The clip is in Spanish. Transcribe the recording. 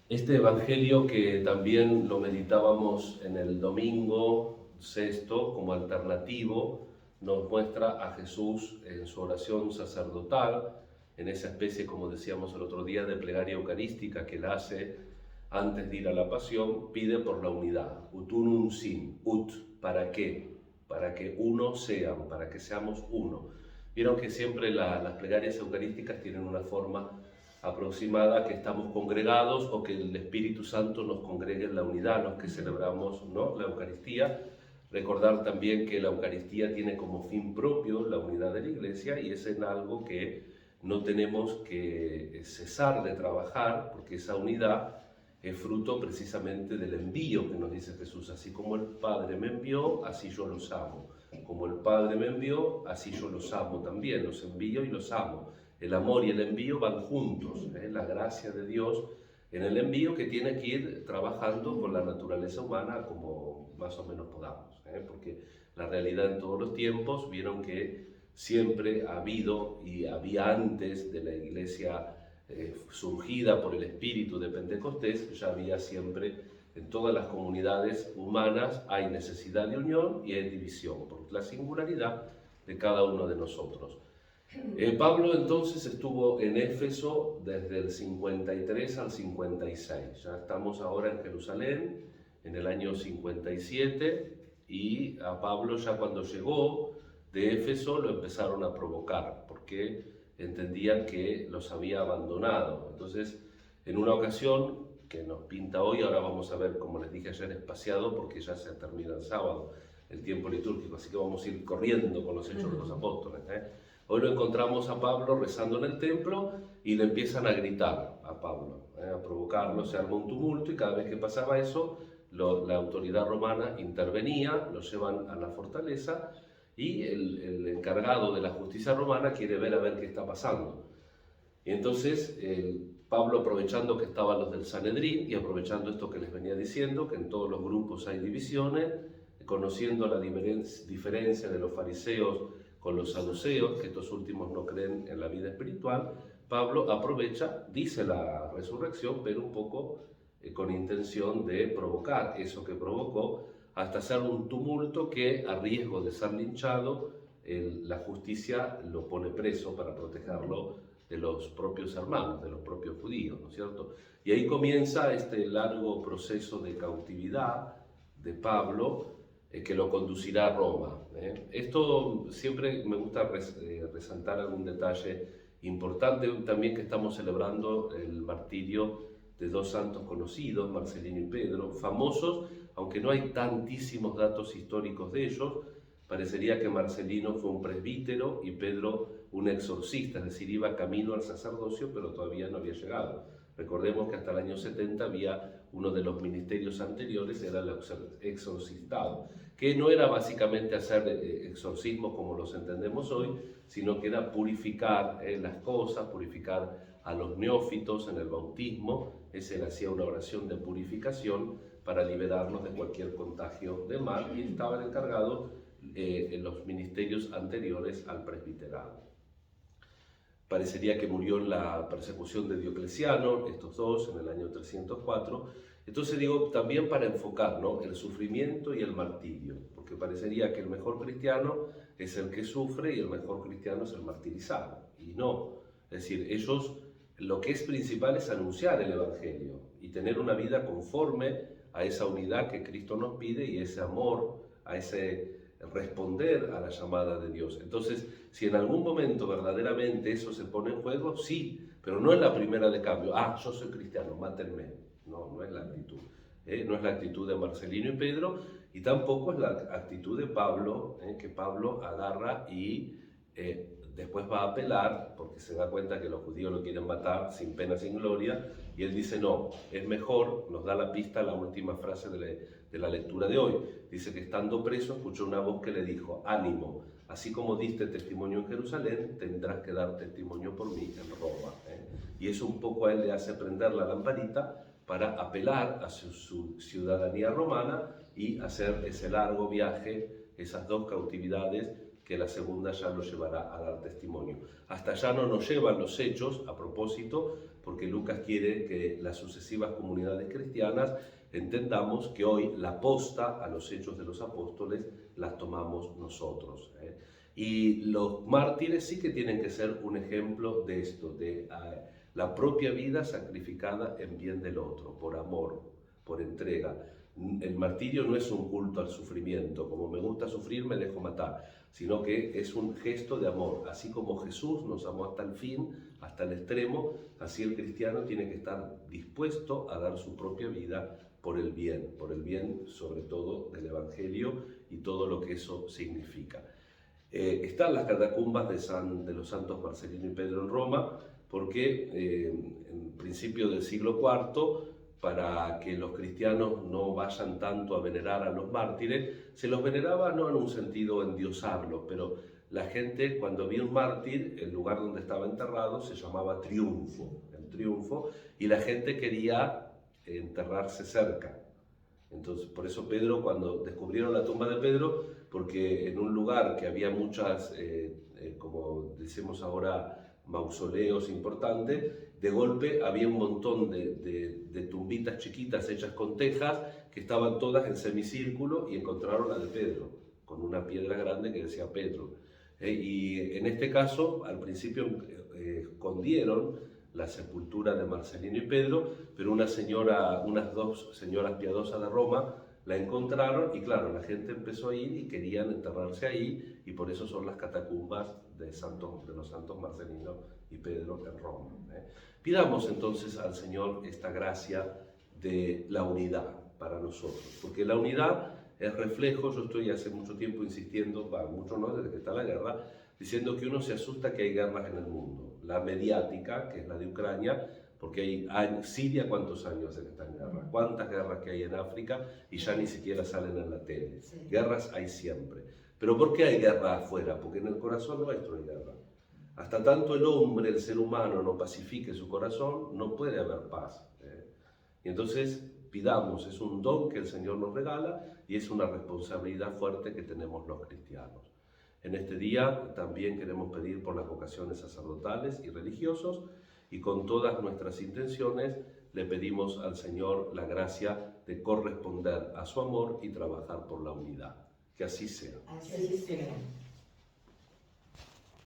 Este evangelio que también lo meditábamos en el domingo sexto como alternativo, nos muestra a Jesús en su oración sacerdotal, en esa especie, como decíamos el otro día, de plegaria eucarística que él hace antes de ir a la pasión. Pide por la unidad, ut unum sim, ¿para qué? Para que uno sean, para que seamos uno. Vieron que siempre las plegarias eucarísticas tienen una forma aproximada, que estamos congregados o que el Espíritu Santo nos congregue en la unidad, los que celebramos, ¿no?, la Eucaristía. Recordar también que la Eucaristía tiene como fin propio la unidad de la Iglesia, y es en algo que no tenemos que cesar de trabajar, porque esa unidad es fruto precisamente del envío que nos dice Jesús. Así como el Padre me envió, así yo los amo. Como el Padre me envió, así yo los amo también, los envío y los amo. El amor y el envío van juntos, la gracia de Dios en el envío, que tiene que ir trabajando con la naturaleza humana como más o menos podamos, porque la realidad en todos los tiempos, vieron que siempre ha habido y había antes de la Iglesia surgida por el Espíritu de Pentecostés, ya había siempre en todas las comunidades humanas hay necesidad de unión y hay división, por la singularidad de cada uno de nosotros. Pablo entonces estuvo en Éfeso desde el 53 al 56. Ya estamos ahora en Jerusalén, en el año 57, y a Pablo, ya cuando llegó de Éfeso, lo empezaron a provocar, porque entendían que los había abandonado. Entonces, en una ocasión que nos pinta hoy, ahora vamos a ver, como les dije ayer, espaciado, porque ya se termina el sábado el tiempo litúrgico, así que vamos a ir corriendo con los Hechos de los Apóstoles. Hoy lo encontramos a Pablo rezando en el templo y le empiezan a gritar a Pablo, a provocarlo, se arma un tumulto, y cada vez que pasaba eso, la autoridad romana intervenía, lo llevan a la fortaleza, y el encargado de la justicia romana quiere ver a ver qué está pasando. Y entonces Pablo, aprovechando que estaban los del Sanedrín y aprovechando esto que les venía diciendo, que en todos los grupos hay divisiones, conociendo la diferencia de los fariseos con los saduceos, que estos últimos no creen en la vida espiritual, Pablo aprovecha, dice la resurrección, pero un poco con intención de provocar eso que provocó, hasta hacer un tumulto que, a riesgo de ser linchado, la justicia lo pone preso para protegerlo de los propios hermanos, de los propios judíos, ¿no es cierto? Y ahí comienza este largo proceso de cautividad de Pablo, que lo conducirá a Roma. Esto siempre me gusta resaltar algún detalle importante, también que estamos celebrando el martirio de dos santos conocidos, Marcelino y Pedro, famosos, aunque no hay tantísimos datos históricos de ellos. Parecería que Marcelino fue un presbítero y Pedro un exorcista, es decir, iba camino al sacerdocio, pero todavía no había llegado. Recordemos que hasta el año 70 había uno de los ministerios anteriores, era el exorcistado, que no era básicamente hacer exorcismos como los entendemos hoy, sino que era purificar las cosas, purificar a los neófitos en el bautismo. Ese hacía una oración de purificación para liberarnos de cualquier contagio de mal, y estaba encargado en los ministerios anteriores al presbiterado. Parecería que murió en la persecución de Diocleciano, estos dos, en el año 304. Entonces digo, también para enfocar, ¿no?, el sufrimiento y el martirio, porque parecería que el mejor cristiano es el que sufre y el mejor cristiano es el martirizado, y no. Es decir, ellos, lo que es principal es anunciar el Evangelio y tener una vida conforme a esa unidad que Cristo nos pide, y ese amor, a ese responder a la llamada de Dios. Entonces, si en algún momento verdaderamente eso se pone en juego, sí, pero no es la primera de cambio. Yo soy cristiano, mátenme. No, no es la actitud. No es la actitud de Marcelino y Pedro, y tampoco es la actitud de Pablo, que Pablo agarra y después va a apelar, porque se da cuenta que los judíos lo quieren matar sin pena, sin gloria, y él dice, no, es mejor. Nos da la pista la última frase de la lectura de hoy. Dice que estando preso escuchó una voz que le dijo, ánimo, así como diste testimonio en Jerusalén, tendrás que dar testimonio por mí en Roma. Y eso un poco a él le hace prender la lamparita para apelar a su ciudadanía romana y hacer ese largo viaje, esas dos cautividades que la segunda ya lo llevará a dar testimonio. Hasta allá no nos llevan los hechos, a propósito, porque Lucas quiere que las sucesivas comunidades cristianas entendamos que hoy la posta a los hechos de los apóstoles las tomamos nosotros. Y los mártires sí que tienen que ser un ejemplo de esto, de la propia vida sacrificada en bien del otro, por amor, por entrega. El martirio no es un culto al sufrimiento, como me gusta sufrir me dejo matar, sino que es un gesto de amor. Así como Jesús nos amó hasta el fin, hasta el extremo, así el cristiano tiene que estar dispuesto a dar su propia vida por el bien sobre todo del Evangelio y todo lo que eso significa. Están las catacumbas de los santos Marcelino y Pedro en Roma, porque en principio del siglo IV, para que los cristianos no vayan tanto a venerar a los mártires, se los veneraba no en un sentido endiosarlos, pero la gente cuando vio un mártir, el lugar donde estaba enterrado se llamaba Triunfo, el Triunfo, y la gente quería enterrarse cerca. Entonces, por eso Pedro, cuando descubrieron la tumba de Pedro, porque en un lugar que había muchas, como decimos ahora, mausoleos importantes, de golpe había un montón de tumbitas chiquitas hechas con tejas que estaban todas en semicírculo y encontraron la de Pedro, con una piedra grande que decía Pedro. Y en este caso, al principio escondieron la sepultura de Marcelino y Pedro, pero unas dos señoras piadosas de Roma la encontraron y claro, la gente empezó a ir y querían enterrarse ahí, y por eso son las catacumbas de los santos Marcelino y Pedro en Roma. Pidamos entonces al Señor esta gracia de la unidad para nosotros, porque la unidad es reflejo. Yo estoy hace mucho tiempo insistiendo, mucho no, desde que está la guerra, diciendo que uno se asusta que hay guerras en el mundo. La mediática, que es la de Ucrania, porque hay Siria, ¿cuántos años hace que está en guerra? ¿Cuántas guerras que hay en África y ya ni siquiera salen en la tele? Sí. Guerras hay siempre. ¿Pero por qué hay guerra afuera? Porque en el corazón nuestro hay guerra. Hasta tanto el hombre, el ser humano, no pacifique su corazón, no puede haber paz. Y entonces pidamos, es un don que el Señor nos regala y es una responsabilidad fuerte que tenemos los cristianos. En este día también queremos pedir por las vocaciones sacerdotales y religiosos, y con todas nuestras intenciones le pedimos al Señor la gracia de corresponder a su amor y trabajar por la unidad. Que así sea. Así sea.